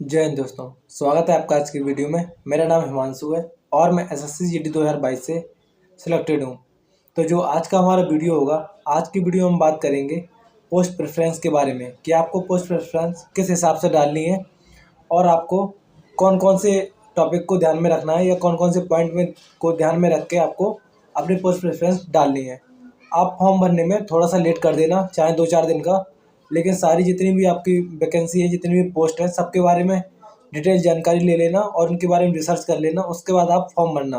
जय हिंद दोस्तों। स्वागत है आपका आज की वीडियो में। मेरा नाम हिमांशु है और मैं एसएससी जीडी 2022 से सिलेक्टेड हूँ। तो जो आज का हमारा वीडियो होगा, आज की वीडियो में हम बात करेंगे पोस्ट प्रेफरेंस के बारे में कि आपको पोस्ट प्रेफरेंस किस हिसाब से डालनी है और आपको कौन कौन से टॉपिक को ध्यान में रखना है या कौन कौन से पॉइंट में को ध्यान में रख के आपको अपनी पोस्ट प्रेफरेंस डालनी है। आप फॉर्म भरने में थोड़ा सा लेट कर देना, चाहे 2-4 दिन का, लेकिन सारी जितनी भी आपकी वैकेंसी है, जितनी भी पोस्ट है, सबके बारे में डिटेल जानकारी ले लेना और उनके बारे में रिसर्च कर लेना। उसके बाद आप फॉर्म भरना।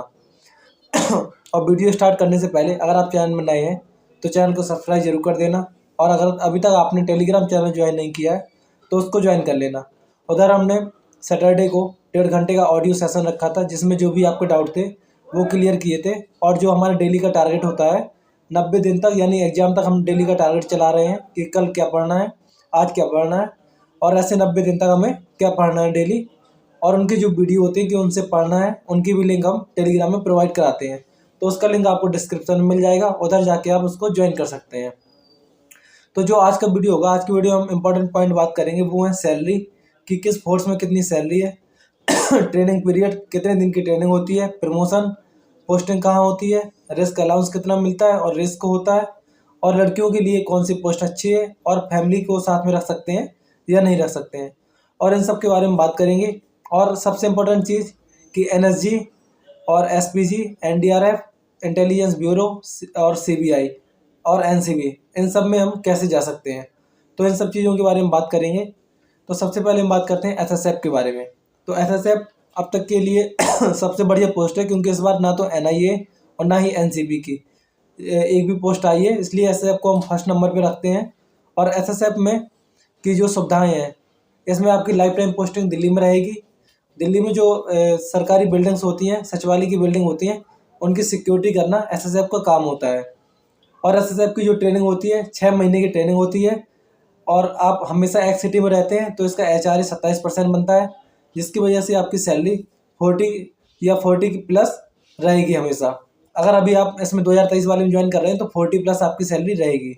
और वीडियो स्टार्ट करने से पहले अगर आप चैनल में नए हैं तो चैनल को सब्सक्राइब जरूर कर देना, और अगर अभी तक आपने टेलीग्राम चैनल ज्वाइन नहीं किया है तो उसको ज्वाइन कर लेना। उधर हमने सैटरडे को 1.5 घंटे का ऑडियो सेशन रखा था, जिसमें जो भी आपके डाउट थे वो क्लियर किए थे। और जो हमारा डेली का टारगेट होता है 90 दिन तक, यानी एग्जाम तक, हम डेली का टारगेट चला रहे हैं कि कल क्या पढ़ना है, आज क्या पढ़ना है, और ऐसे 90 दिन तक हमें क्या पढ़ना है डेली। और उनकी जो वीडियो होती है कि उनसे पढ़ना है, उनकी भी लिंक हम टेलीग्राम में प्रोवाइड कराते हैं। तो उसका लिंक आपको डिस्क्रिप्शन में मिल जाएगा, उधर जाके आप उसको ज्वाइन कर सकते हैं। तो जो आज का वीडियो होगा, आज की वीडियो हम इंपॉर्टेंट पॉइंट बात करेंगे, वो है सैलरी, कि किस फोर्स में कितनी सैलरी है, ट्रेनिंग पीरियड कितने दिन की ट्रेनिंग होती है, प्रमोशन पोस्टिंग कहाँ होती है, रिस्क अलाउंस कितना मिलता है और रिस्क होता है, और लड़कियों के लिए कौन सी पोस्ट अच्छी है, और फैमिली को साथ में रख सकते हैं या नहीं रख सकते हैं, और इन सब के बारे में बात करेंगे। और सबसे इम्पोर्टेंट चीज़ कि एनएसजी और एसपीजी, एनडीआरएफ, इंटेलिजेंस ब्यूरो और सीबीआई और एनसीबी, इन सब में हम कैसे जा सकते हैं, तो इन सब चीज़ों के बारे में बात करेंगे। तो सबसे पहले हम बात करते हैं एसएसएफ के बारे में। तो एसएसएफ अब तक के लिए सबसे बढ़िया पोस्ट है, क्योंकि इस बार ना तो एनआईए और ना ही एनसीबी की एक भी पोस्ट आई है, इसलिए एसएसएफ को हम फर्स्ट नंबर पे रखते हैं। और एसएसएफ में की जो सुविधाएं हैं, इसमें आपकी लाइफ टाइम पोस्टिंग दिल्ली में रहेगी। दिल्ली में जो सरकारी बिल्डिंग्स होती हैं, सचिवालय की बिल्डिंग होती हैं, उनकी सिक्योरिटी करना एसएसएफ का काम होता है। और एसएसएफ की जो ट्रेनिंग होती है, 6 महीने की ट्रेनिंग होती है, और आप हमेशा एक सिटी में रहते हैं तो इसका एचआरए 27% बनता है, जिसकी वजह से आपकी सैलरी 40 या 40 की प्लस रहेगी हमेशा। अगर अभी आप इसमें 2023 वाले में ज्वाइन कर रहे हैं तो 40 प्लस आपकी सैलरी रहेगी।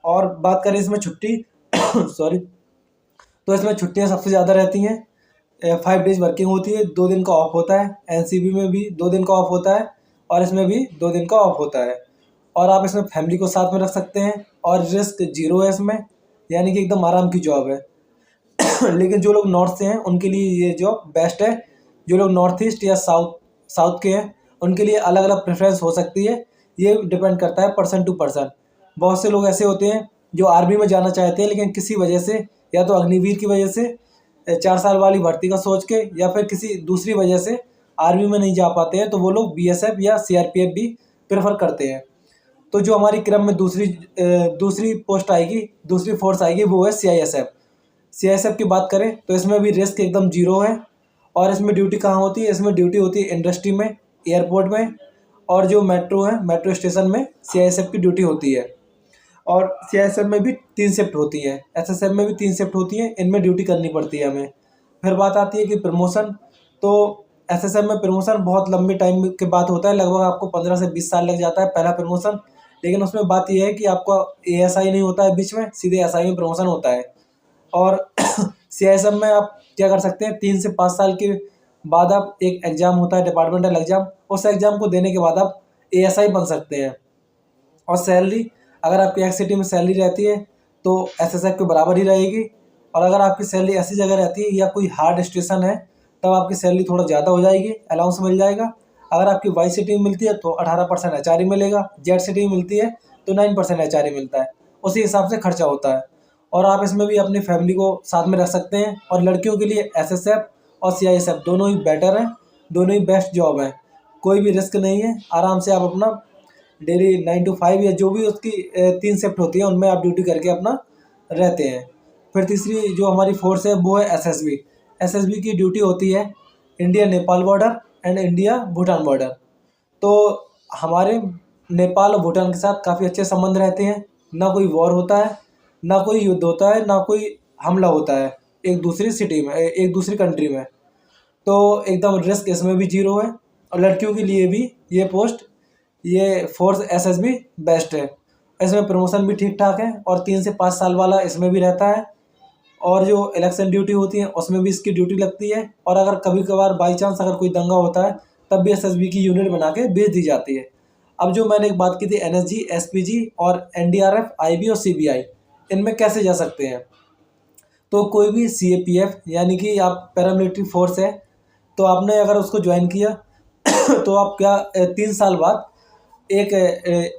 और बात करें इसमें छुट्टी सॉरी, तो इसमें छुट्टियां सबसे ज़्यादा रहती हैं। 5 डेज वर्किंग होती है, 2 दिन का ऑफ होता है। एनसीबी में भी 2 दिन का ऑफ होता है और इसमें भी 2 दिन का ऑफ होता है। और आप इसमें फैमिली को साथ में रख सकते हैं, और रिस्क जीरो है इसमें, यानी कि एकदम आराम की जॉब है। लेकिन जो लोग नॉर्थ से हैं उनके लिए ये जॉब बेस्ट है। जो लोग नॉर्थ ईस्ट या साउथ साउथ के हैं उनके लिए अलग अलग प्रेफरेंस हो सकती है। ये डिपेंड करता है पर्सन टू पर्सन। बहुत से लोग ऐसे होते हैं जो आर्मी में जाना चाहते हैं, लेकिन किसी वजह से, या तो अग्निवीर की वजह से 4 साल वाली भर्ती का सोच के, या फिर किसी दूसरी वजह से आर्मी में नहीं जा पाते हैं, तो वो लोग बीएसएफ या सीआरपीएफ भी प्रेफर करते हैं। तो जो हमारी क्रम में दूसरी पोस्ट आएगी, दूसरी फोर्स आएगी, वो है सीआईएसएफ। सीआईएसएफ की बात करें तो इसमें भी रिस्क एकदम जीरो है। और इसमें ड्यूटी कहाँ होती है? इसमें ड्यूटी होती है इंडस्ट्री में, एयरपोर्ट में, और जो मेट्रो है, मेट्रो स्टेशन में सीआईएसएफ की ड्यूटी होती है। और सीआईएसएफ में भी 3 शिफ्ट होती है, एसएसएफ में भी 3 शिफ्ट होती है, इनमें ड्यूटी करनी पड़ती है हमें। फिर बात आती है कि प्रमोशन। तो एसएसएफ में प्रमोशन बहुत लंबे टाइम के बाद होता है, लगभग आपको 15 से 20 साल लग जाता है पहला प्रमोशन। लेकिन उसमें बात यह है कि आपका एएसआई नहीं होता है बीच में, सीधे एसआई में प्रमोशन होता है। और सीआईएसएफ में आप क्या कर सकते हैं, 3 से 5 साल के बाद आप एक एग्जाम होता है, डिपार्टमेंटल एग्जाम, उस एग्जाम को देने के बाद आप एएसआई बन सकते हैं। और सैलरी, अगर आपकी एक सिटी में सैलरी रहती है तो एसएसएफ के बराबर ही रहेगी। और अगर आपकी सैलरी ऐसी जगह रहती है या कोई हार्ड स्टेशन है, तब आपकी सैलरी थोड़ा ज़्यादा हो जाएगी, अलाउंस मिल जाएगा। अगर आपकी वाई सिटी में मिलती है तो 18% एचआरए मिलेगा, जेड सिटी में मिलती है तो 9% एचआरए मिलता है। उसी हिसाब से खर्चा होता है। और आप इसमें भी अपनी फैमिली को साथ में रख सकते हैं। और लड़कियों के लिए एसएसएफ और सीआईएसएफ दोनों ही बेटर हैं, दोनों ही बेस्ट जॉब है। कोई भी रिस्क नहीं है, आराम से आप अपना डेली 9 to 5 या जो भी उसकी 3 शिफ्ट होती है उनमें आप ड्यूटी करके अपना रहते हैं। फिर तीसरी जो हमारी फोर्स है वो है एसएसबी। एसएसबी की ड्यूटी होती है India Nepal border and India Bhutan border. तो हमारे नेपाल और भूटान के साथ काफ़ी अच्छे संबंध रहते हैं, ना कोई वॉर होता है, ना कोई युद्ध होता है, ना कोई हमला होता है एक दूसरी सिटी में, एक दूसरी कंट्री में। तो एकदम रिस्क इसमें भी जीरो है। और लड़कियों के लिए भी ये फोर्स एसएसबी बेस्ट है। इसमें प्रमोशन भी ठीक ठाक है, और 3 से 5 साल वाला इसमें भी रहता है। और जो इलेक्शन ड्यूटी होती है उसमें भी इसकी ड्यूटी लगती है। और अगर कभी कभार बाई चांस अगर कोई दंगा होता है तब भी एसएसबी की यूनिट बना के भेज दी जाती है। अब जो मैंने एक बात की थी एनएसजी, एसपीजी और एनडीआरएफ, आईबी और सीबीआई, इनमें कैसे जा सकते हैं। तो कोई भी सीएपीएफ यानी कि आप पैरामिलिट्री फोर्स है, तो आपने अगर उसको ज्वाइन किया तो आप क्या 3 साल बाद एक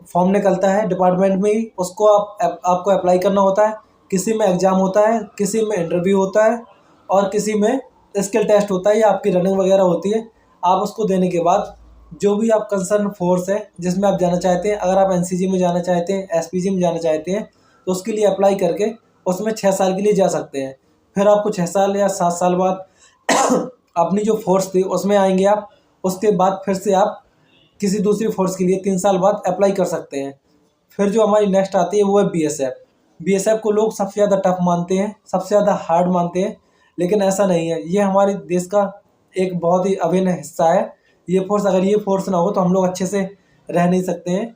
फॉर्म निकलता है डिपार्टमेंट में ही, उसको आपको अप्लाई करना होता है। किसी में एग्ज़ाम होता है, किसी में इंटरव्यू होता है और किसी में स्किल टेस्ट होता है या आपकी रनिंग वगैरह होती है। आप उसको देने के बाद जो भी आप कंसर्न फोर्स है जिसमें आप जाना चाहते हैं, अगर आप एनसीजी में जाना चाहते हैं, एसपीजी में जाना चाहते हैं, तो उसके लिए अप्लाई करके उसमें 6 साल के लिए जा सकते हैं। फिर आपको 6 साल या 7 साल बाद अपनी जो फोर्स थी उसमें आएंगे आप। उसके बाद फिर से आप किसी दूसरी फोर्स के लिए 3 साल बाद अप्लाई कर सकते हैं। फिर जो हमारी नेक्स्ट आती है वो है बीएसएफ। बीएसएफ को लोग सबसे ज़्यादा टफ मानते हैं, सबसे ज़्यादा हार्ड मानते हैं, लेकिन ऐसा नहीं है। ये हमारे देश का एक बहुत ही अभिन्न हिस्सा है। ये फोर्स, अगर ये फोर्स ना हो तो हम लोग अच्छे से रह नहीं सकते हैं।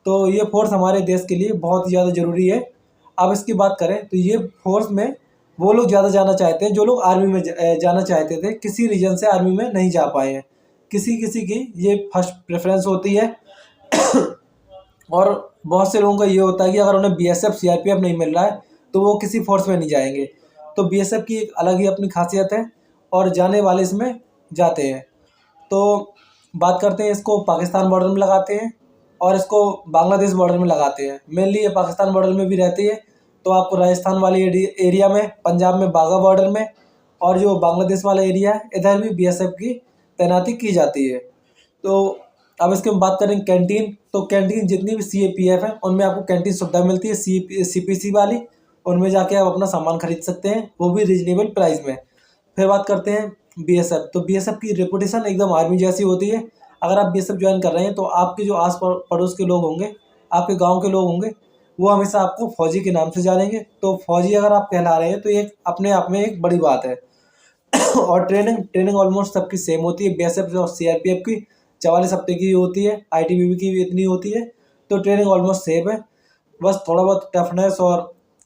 तो ये फोर्स हमारे देश के लिए बहुत ही ज़्यादा ज़रूरी है। अब इसकी बात करें तो ये फोर्स में वो लोग ज़्यादा जाना चाहते हैं जो लोग आर्मी में जाना चाहते थे, किसी रीजन से आर्मी में नहीं जा पाए हैं। किसी किसी की ये फर्स्ट प्रेफरेंस होती है और बहुत से लोगों का ये होता है कि अगर उन्हें बीएसएफ सीआरपीएफ नहीं मिल रहा है तो वो किसी फोर्स में नहीं जाएंगे। तो बीएसएफ की एक अलग ही अपनी खासियत है और जाने वाले इसमें जाते हैं। तो बात करते हैं, इसको पाकिस्तान बॉर्डर में लगाते हैं और इसको बांग्लादेश बॉर्डर में लगाते हैं। मेनली ये पाकिस्तान बॉर्डर में भी रहती है, तो आपको राजस्थान वाले एरिया में, पंजाब में बाघा बॉर्डर में, और जो बांग्लादेश वाला एरिया है इधर भी बीएसएफ की तैनाती की जाती है। तो अब इसके हम बात करें कैंटीन, तो कैंटीन जितनी भी सीएपीएफ है उनमें आपको कैंटीन सुविधा मिलती है, सीपीसी वाली, उनमें जाके आप अपना सामान खरीद सकते हैं, वो भी रीजनेबल प्राइस में। फिर बात करते हैं बीएसएफ, तो बीएसएफ की रेपुटेशन एकदम आर्मी जैसी होती है। अगर आप बीएसएफ ज्वाइन कर रहे हैं तो आपके जो आस पड़ोस के लोग होंगे, आपके गाँव के लोग होंगे, वो हमेशा आपको फौजी के नाम से जानेंगे। तो फौजी अगर आप कहला रहे हैं तो ये अपने आप में एक बड़ी बात है। और ट्रेनिंग ऑलमोस्ट सबकी सेम होती है। बीएसएफ और सीआरपीएफ की 44 हफ्ते की होती है, आईटीबीपी की भी इतनी होती है। तो ट्रेनिंग ऑलमोस्ट सेम है, बस थोड़ा बहुत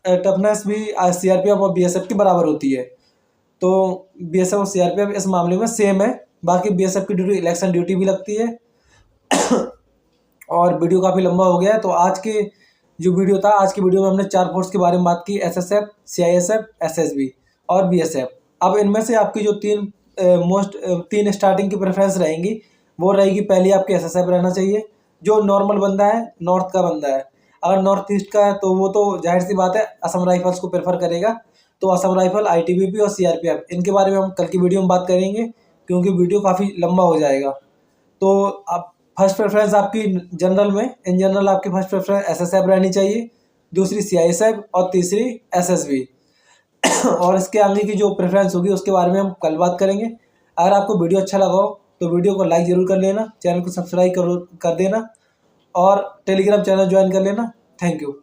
टफनेस भी सीआरपीएफ और बीएसएफ की बराबर होती है। तो बीएसएफ और सीआरपीएफ इस मामले में सेम है। बाकी बीएसएफ की ड्यूटी इलेक्शन ड्यूटी भी लगती है। और वीडियो काफ़ी लंबा हो गया है, तो आज के जो वीडियो था, आज की वीडियो में हमने 4 फोर्स के बारे में बात की, एसएसएफ, सीआईएसएफ, एसएसबी और बीएसएफ। अब इनमें से आपकी जो तीन स्टार्टिंग की प्रेफरेंस रहेंगी, वो रहेगी, पहली आपकी एसएसएफ रहना चाहिए। जो नॉर्मल बंदा है, नॉर्थ का बंदा है, अगर नॉर्थ ईस्ट का है तो वो तो जाहिर सी बात है असम राइफल्स को प्रेफर करेगा। तो असम राइफल, आईटीबीपी और सीआरपीएफ, इनके बारे में हम कल की वीडियो में बात करेंगे क्योंकि वीडियो काफ़ी लंबा हो जाएगा। तो अब फर्स्ट प्रेफरेंस आपकी जनरल में, इन जनरल आपकी फर्स्ट प्रेफरेंस एसएसएफ रहनी चाहिए, दूसरी सीआईएसएफ और तीसरी एसएसबी। और इसके आगे की जो प्रेफरेंस होगी उसके बारे में हम कल बात करेंगे। अगर आपको वीडियो अच्छा लगा हो तो वीडियो को लाइक ज़रूर कर लेना, चैनल को सब्सक्राइब कर देना और टेलीग्राम चैनल ज्वाइन कर लेना। Thank you.